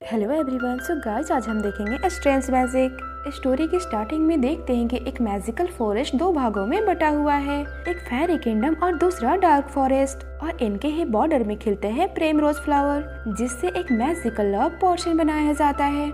Hello everyone. So guys, आज हम देखेंगे ए स्ट्रेंज मैजिक। स्टोरी की स्टार्टिंग में देखते हैं कि एक मैजिकल फॉरेस्ट दो भागों में बटा हुआ है, एक फेरी किंगडम और दूसरा डार्क फॉरेस्ट। और इनके ही बॉर्डर में खिलते हैं प्रेम रोज फ्लावर, जिससे एक मैजिकल लव पोर्शन बनाया जाता है।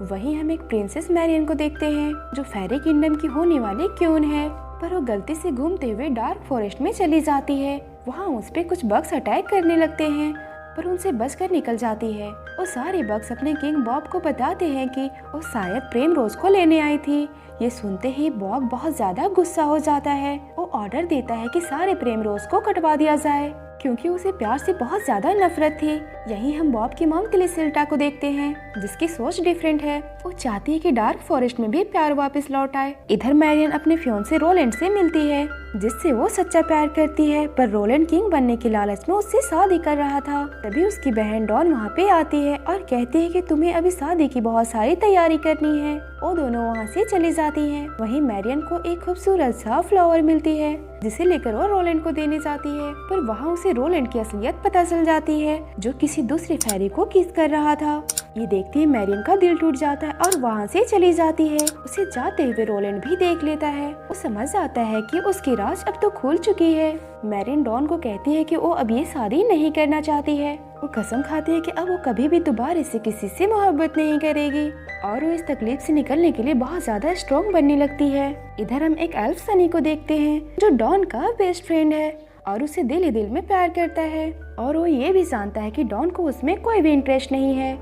वहीं हम एक प्रिंसेस मैरियन को देखते हैं, जो फेरी किंगडम की होने वाली क्वीन है, पर वो गलती से घूमते हुए डार्क फॉरेस्ट में चली जाती है। वहाँ उस पे कुछ बग्स अटैक करने लगते हैं, पर उनसे बचकर निकल जाती है। वो सारे बग्स अपने किंग बॉब को बताते हैं कि वो शायद प्रेम रोज को लेने आई थी। ये सुनते ही बॉब बहुत ज्यादा गुस्सा हो जाता है। वो ऑर्डर देता है कि सारे प्रेम रोज को कटवा दिया जाए, क्योंकि उसे प्यार से बहुत ज्यादा नफरत थी। यहीं हम बॉब की मॉम टिलिसिल्टा को देखते हैं, जिसकी सोच डिफरेंट है। वो चाहती है कि डार्क फॉरेस्ट में भी प्यार वापस लौट आए। इधर मैरियन अपने फियोंसे रोलैंड से मिलती है, जिससे वो सच्चा प्यार करती है, पर रोलैंड किंग बनने की लालच में उससे शादी कर रहा था। तभी उसकी बहन डॉन वहाँ पे आती है और कहती है कि तुम्हें अभी शादी की बहुत सारी तैयारी करनी है। वो दोनों वहाँ से चली जाती हैं। वहीं मैरियन को एक खूबसूरत सा फ्लावर मिलती है, जिसे लेकर वो रोलैंड को देने जाती है, पर वहाँ उसे रोलैंड की असलियत पता चल जाती है, जो किसी दूसरे फेरी को किस कर रहा था। ये देखते ही मैरियन का दिल टूट जाता है और वहाँ से चली जाती है। उसे जाते हुए रोलैंड भी देख लेता है। वो समझ आता है कि उसकी राज अब तो खुल चुकी है। मैरियन डॉन को कहती है कि वो अब ये शादी नहीं करना चाहती है। वो कसम खाती है कि अब वो कभी भी दोबारा से किसी से मोहब्बत नहीं करेगी, और वो इस तकलीफ से निकलने के लिए बहुत ज्यादा स्ट्रॉन्ग बनने लगती है। इधर हम एक एल्फ सनी को देखते हैं, जो डॉन का बेस्ट फ्रेंड है और उसे दिल ही दिल में प्यार करता है। और वो ये भी जानता है कि डॉन को उसमें कोई भी इंटरेस्ट नहीं है,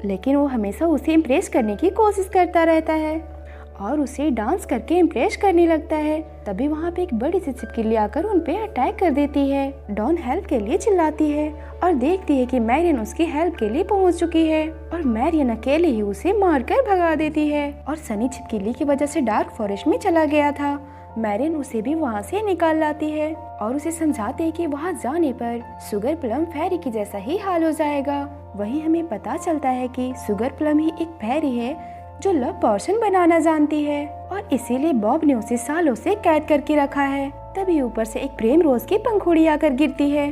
लेकिन वो हमेशा उसे इम्प्रेस करने की कोशिश करता रहता है और उसे डांस करके इम्प्रेस करने लगता है। तभी वहाँ पे एक बड़ी सी छिपकली आकर उन पे अटैक कर देती है। डॉन हेल्प के लिए चिल्लाती है और देखती है कि मैरियन उसकी हेल्प के लिए पहुँच चुकी है, और मैरियन अकेले ही उसे मारकर भगा देती है। और सनी छिपकली की वजह से डार्क फॉरेस्ट में चला गया था। मैरियन उसे भी वहाँ से निकाल लाती है और उसे समझाते है कि वहाँ जाने पर शुगर प्लम फेरी की जैसा ही हाल हो जाएगा। वहीं हमें पता चलता है कि शुगर प्लम ही एक फेरी है जो लव पोर्शन बनाना जानती है, और इसीलिए बॉब ने उसे सालों से कैद करके रखा है। तभी ऊपर से एक प्रेम रोज की पंखुड़ी आकर गिरती है।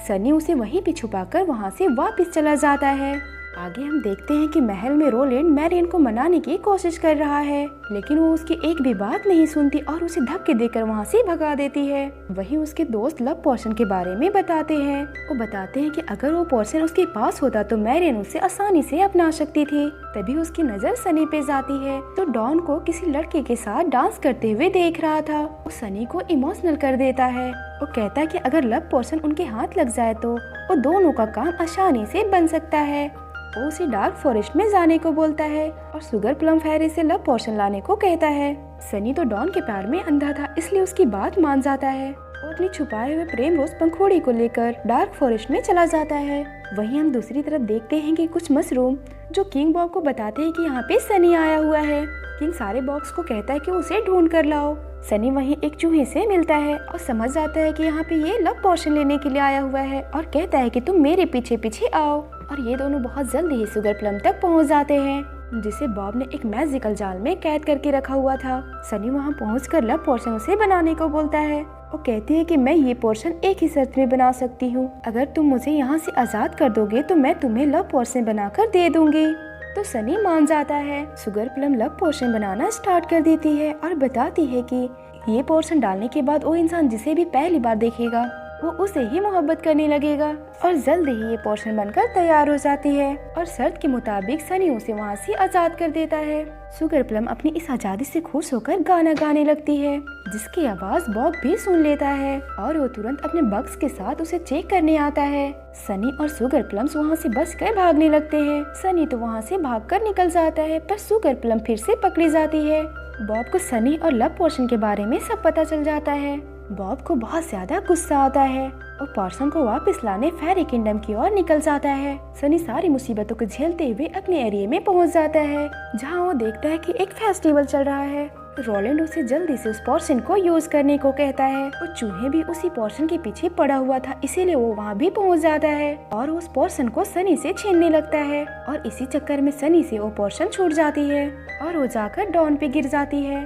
सनी उसे वहीं पे छुपाकर वहाँ से वापस चला जाता है। आगे हम देखते हैं कि महल में रोलैंड मैरियन को मनाने की कोशिश कर रहा है, लेकिन वो उसकी एक भी बात नहीं सुनती और उसे धक्के देकर वहाँ से भगा देती है। वहीं उसके दोस्त लव पोर्शन के बारे में बताते हैं। वो बताते हैं कि अगर वो पोर्शन उसके पास होता तो मैरियन उसे आसानी से अपना सकती थी। तभी उसकी नजर सनी पे जाती है, तो डॉन को किसी लड़के के साथ डांस करते हुए देख रहा था। वो सनी को इमोशनल कर देता है। वो कहता है कि अगर लव पोर्शन उनके हाथ लग जाए तो वो दोनों का काम आसानी से बन सकता है। वो उसे डार्क फॉरेस्ट में जाने को बोलता है और शुगर प्लम फेरी से लव पोर्शन लाने को कहता है। सनी तो डॉन के प्यार में अंधा था, इसलिए उसकी बात मान जाता है। वो अपनी छुपाए हुए प्रेम रोज पंखुड़ी को लेकर डार्क फॉरेस्ट में चला जाता है। वहीं हम दूसरी तरफ देखते हैं कि कुछ मशरूम जो किंग बॉब को बताते हैं कि यहाँ पे सनी आया हुआ है। किंग सारे बॉक्स को कहता है कि उसे ढूंढ कर लाओ। सनी वहीं एक चूहे से मिलता है और समझ जाता है कि यहाँ पे ये लव पोर्शन लेने के लिए आया हुआ है, और कहता है कि तुम मेरे पीछे पीछे आओ। और ये दोनों बहुत जल्दी ही शुगर प्लम तक पहुँच जाते हैं, जिसे बॉब ने एक मैजिकल जाल में कैद करके रखा हुआ था। सनी वहाँ पहुँचकर लव पोर्शन उसे बनाने को बोलता है। वो कहती है कि मैं ये पोर्शन एक ही शर्त में बना सकती हूँ, अगर तुम मुझे यहाँ से आजाद कर दोगे तो मैं तुम्हें लव पोर्शन बनाकर दे दूंगी। तो सनी मान जाता है। शुगर प्लम लव पोर्शन बनाना स्टार्ट कर देती है और बताती है कि ये पोर्शन डालने के बाद वो इंसान जिसे भी पहली बार देखेगा वो उसे ही मोहब्बत करने लगेगा, और जल्दी ही ये पोर्शन बनकर तैयार हो जाती है। और शर्त के मुताबिक सनी उसे वहाँ से आजाद कर देता है। शुगर प्लम अपनी इस आजादी से खुश होकर गाना गाने लगती है, जिसकी आवाज बॉब भी सुन लेता है, और वो तुरंत अपने बग्स के साथ उसे चेक करने आता है। सनी और शुगर प्लम्स वहाँ से बचकर भागने लगते हैं। सनी तो वहाँ से भागकर निकल जाता है, पर शुगर प्लम फिर से पकड़ी जाती है। बॉब को सनी और लव पोर्शन के बारे में सब पता चल जाता है। बॉब को बहुत ज्यादा गुस्सा आता है और पोर्शन को वापस लाने फेरी किंगडम की ओर निकल जाता है। सनी सारी मुसीबतों को झेलते हुए अपने एरिया में पहुंच जाता है, जहां वो देखता है कि एक फेस्टिवल चल रहा है। रोलैंड उसे जल्दी से उस पोर्शन को यूज करने को कहता है। वो चूहे भी उसी पोर्शन के पीछे पड़ा हुआ था, इसीलिए वो वहाँ भी पहुँच जाता है और उस पोर्शन को सनी से छीनने लगता है, और इसी चक्कर में सनी से वो पोर्शन छूट जाती है और वो जाकर डॉन पे गिर जाती है।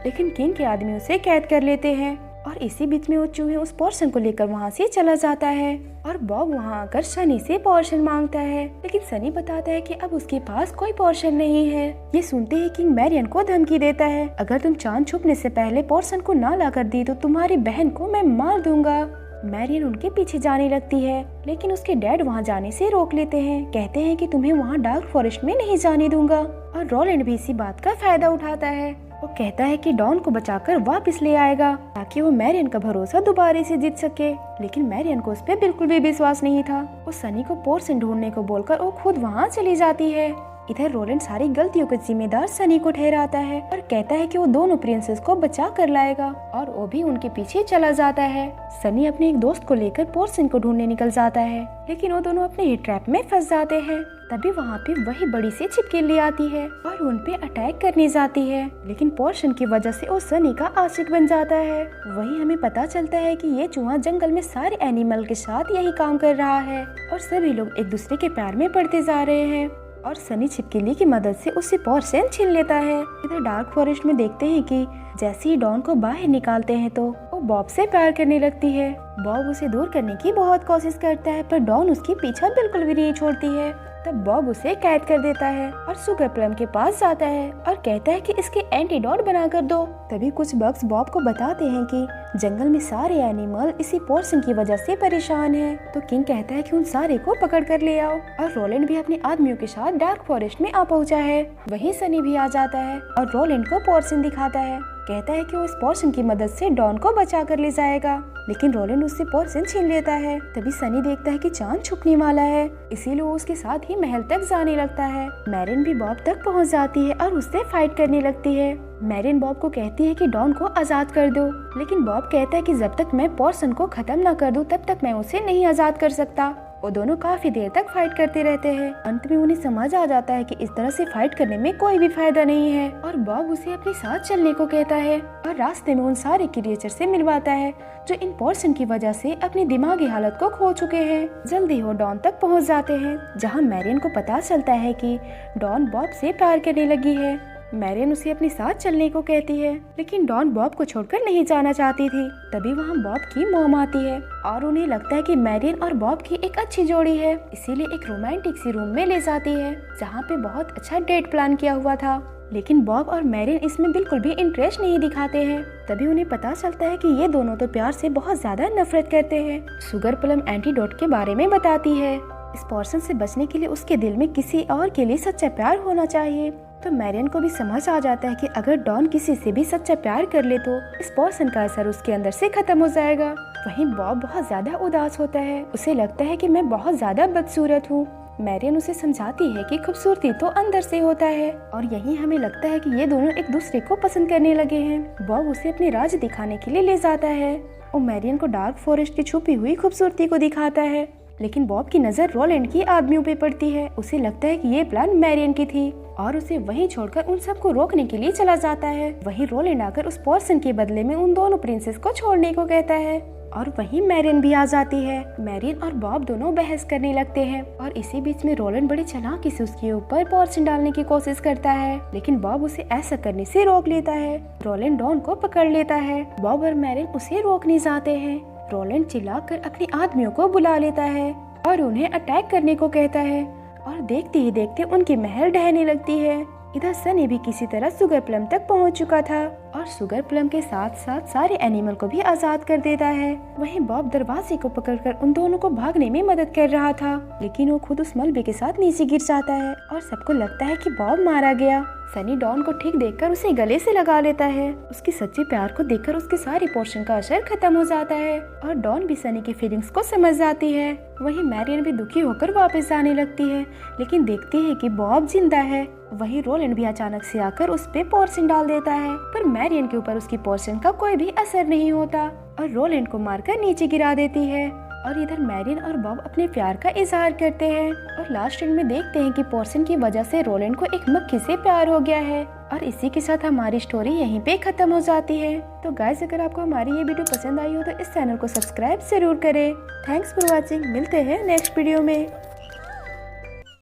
लेकिन किंग के आदमी उसे कैद कर लेते हैं, और इसी बीच में वो चूहे उस पोर्शन को लेकर वहाँ से चला जाता है। और बॉब वहाँ आकर सनी से पोर्शन मांगता है, लेकिन सनी बताता है कि अब उसके पास कोई पोर्शन नहीं है। ये सुनते ही किंग मैरियन को धमकी देता है, अगर तुम चांद छुपने से पहले पोर्शन को ना ला कर दी तो तुम्हारी बहन को मैं मार दूंगा। मैरियन उनके पीछे जाने लगती है, लेकिन उसके डैड वहाँ जाने से रोक लेते हैं, कहते हैं कि तुम्हें वहाँ डार्क फॉरेस्ट में नहीं जाने दूंगा। और रोलैंड भी इसी बात का फायदा उठाता है। वो कहता है कि डॉन को बचाकर वापस ले आएगा ताकि वो मैरियन का भरोसा दोबारा से जीत सके, लेकिन मैरियन को उस पर बिल्कुल भी विश्वास नहीं था। वो सनी को पोर्शन ढूंढने को बोलकर वो खुद वहाँ चली जाती है। इधर रोलैंड सारी गलतियों का जिम्मेदार सनी को ठहराता है और कहता है कि वो दोनों प्रिंसेस को बचा कर लाएगा, और वो भी उनके पीछे चला जाता है। सनी अपने एक दोस्त को लेकर पोर्शन को ढूंढने निकल जाता है, लेकिन वो दोनों अपने ही ट्रैप में फंस जाते हैं। तभी वहाँ पे वही बड़ी सी छिपकली आती है और उन पे अटैक करने जाती है, लेकिन पोर्शन की वजह से वो सनी का आशिक बन जाता है। वही हमें पता चलता है कि ये चूहा जंगल में सारे एनिमल के साथ यही काम कर रहा है और सभी लोग एक दूसरे के प्यार में पड़ते जा रहे हैं, और सनी छिपकली की मदद से उससे पोर्शन छीन लेता है। इधर डार्क फॉरेस्ट में देखते हैं कि जैसे ही डॉन को बाहर निकालते हैं तो वो बॉब से प्यार करने लगती है। बॉब उसे दूर करने की बहुत कोशिश करता है, पर डॉन उसकी पीछा बिल्कुल भी नहीं छोड़ती है। तब बॉब उसे कैद कर देता है और सुगर प्लम के पास जाता है और कहता है कि इसके एंटीडोट बना कर दो। तभी कुछ बग्स बॉब को बताते हैं कि जंगल में सारे एनिमल इसी पोर्शन की वजह से परेशान हैं। तो किंग कहता है कि उन सारे को पकड़ कर ले आओ, और रोलैंड भी अपने आदमियों के साथ डार्क फॉरेस्ट में आ पहुंचा है। वहीं सनी भी आ जाता है और रोलैंड को पोर्शन दिखाता है, कहता है कि वो इस पोर्शन की मदद से डॉन को बचा कर ले जाएगा, लेकिन रोलैंड उससे पोर्शन छीन लेता है। तभी सनी देखता है कि चांद छुपने वाला है, इसीलिए वो उसके साथ ही महल तक जाने लगता है। मैरियन भी बॉब तक पहुंच जाती है और उससे फाइट करने लगती है। मैरियन बॉब को कहती है कि डॉन को आजाद कर दो, लेकिन बॉब कहता है कि जब तक मैं पोर्शन को खत्म न कर दूं तब तक मैं उसे नहीं आजाद कर सकता। वो दोनों काफी देर तक फाइट करते रहते हैं। अंत में उन्हें समझ आ जाता है कि इस तरह से फाइट करने में कोई भी फायदा नहीं है, और बॉब उसे अपने साथ चलने को कहता है और रास्ते में उन सारे क्रिएचर से मिलवाता है जो इन पोर्शन की वजह से अपनी दिमागी हालत को खो चुके हैं। जल्दी वो डॉन तक पहुंच जाते हैं, जहां मैरियन को पता चलता है कि डॉन बॉब से प्यार करने लगी है। मैरियन उसे अपने साथ चलने को कहती है, लेकिन डॉन बॉब को छोड़कर नहीं जाना चाहती थी। तभी वहाँ बॉब की मॉम आती है और उन्हें लगता है कि मैरियन और बॉब की एक अच्छी जोड़ी है, इसीलिए एक रोमांटिक सी रूम में ले जाती है जहाँ पे बहुत अच्छा डेट प्लान किया हुआ था। लेकिन बॉब और मैरियन इसमें बिल्कुल भी इंटरेस्ट नहीं दिखाते हैं। तभी उन्हें पता चलता है कि ये दोनों तो प्यार से बहुत ज्यादा नफरत करते हैं। सुगर प्लम एंटीडोट के बारे में बताती है, इस पोर्शन से बचने के लिए उसके दिल में किसी और के लिए सच्चा प्यार होना चाहिए। तो मैरियन को भी समझ आ जाता है कि अगर डॉन किसी से भी सच्चा प्यार कर ले तो इस पोर्शन का असर उसके अंदर से खत्म हो जाएगा। वहीं बॉब बहुत ज्यादा उदास होता है, उसे लगता है कि मैं बहुत ज्यादा बदसूरत हूँ। मैरियन उसे समझाती है कि खूबसूरती तो अंदर से होता है, और यही हमें लगता है कि ये दोनों एक दूसरे को पसंद करने लगे हैं। बॉब उसे अपने राज दिखाने के लिए ले जाता है और मैरियन को डार्क फॉरेस्ट की छुपी हुई खूबसूरती को दिखाता है, लेकिन बॉब की नजर रोलैंड की आदमियों पे पड़ती है। उसे लगता है कि ये प्लान मैरियन की थी और उसे वहीं छोड़कर उन सबको रोकने के लिए चला जाता है। वहीं रोलैंड आकर उस पोर्शन के बदले में उन दोनों प्रिंसेस को छोड़ने को कहता है, और वहीं मैरियन भी आ जाती है। मैरियन और बॉब दोनों बहस करने लगते हैं, और इसी बीच में रोलैंड बड़ी चालाकी से उसके ऊपर पोर्शन डालने की कोशिश करता है, लेकिन बॉब उसे ऐसा करने से रोक लेता है। रोलैंड डॉन को पकड़ लेता है। बॉब और मैरियन उसे रोकने जाते हैं। रोलैंड चिल्लाकर अपने आदमियों को बुला लेता है और उन्हें अटैक करने को कहता है, और देखते ही देखते उनकी महल ढहने लगती है। इधर सनी भी किसी तरह सुगर प्लम तक पहुंच चुका था और सुगर प्लम के साथ साथ सारे एनिमल को भी आजाद कर देता है। वहीं बॉब दरवाजे को पकड़कर उन दोनों को भागने में मदद कर रहा था, लेकिन वो खुद उस मलबे के साथ नीचे गिर जाता है और सबको लगता है कि बॉब मारा गया। सनी डॉन को ठीक देखकर उसे गले से लगा लेता है। उसके सच्चे प्यार को देखकर उसके सारे पोर्शन का असर खत्म हो जाता है और डॉन भी सनी की फीलिंग्स को समझ जाती है। वहीं मैरियन भी दुखी होकर वापस जाने लगती है, लेकिन देखती है कि बॉब जिंदा है। वहीं रोलैंड भी अचानक से आकर उस पे पोर्शन डाल देता है, पर मैरियन के ऊपर उसकी पोर्शन का कोई भी असर नहीं होता और रोलैंड को मारकर नीचे गिरा देती है। और इधर मैरियन और बॉब अपने प्यार का इजहार करते हैं और लास्ट एंड में देखते हैं कि पोर्शन की वजह से रोलैंड को एक मक्खी से प्यार हो गया है। और इसी के साथ हमारी स्टोरी यहीं पे खत्म हो जाती है। तो गाइस, अगर आपको हमारी ये वीडियो पसंद आई हो तो इस चैनल को सब्सक्राइब जरूर करें। Thanks for watching. मिलते हैं नेक्स्ट वीडियो में।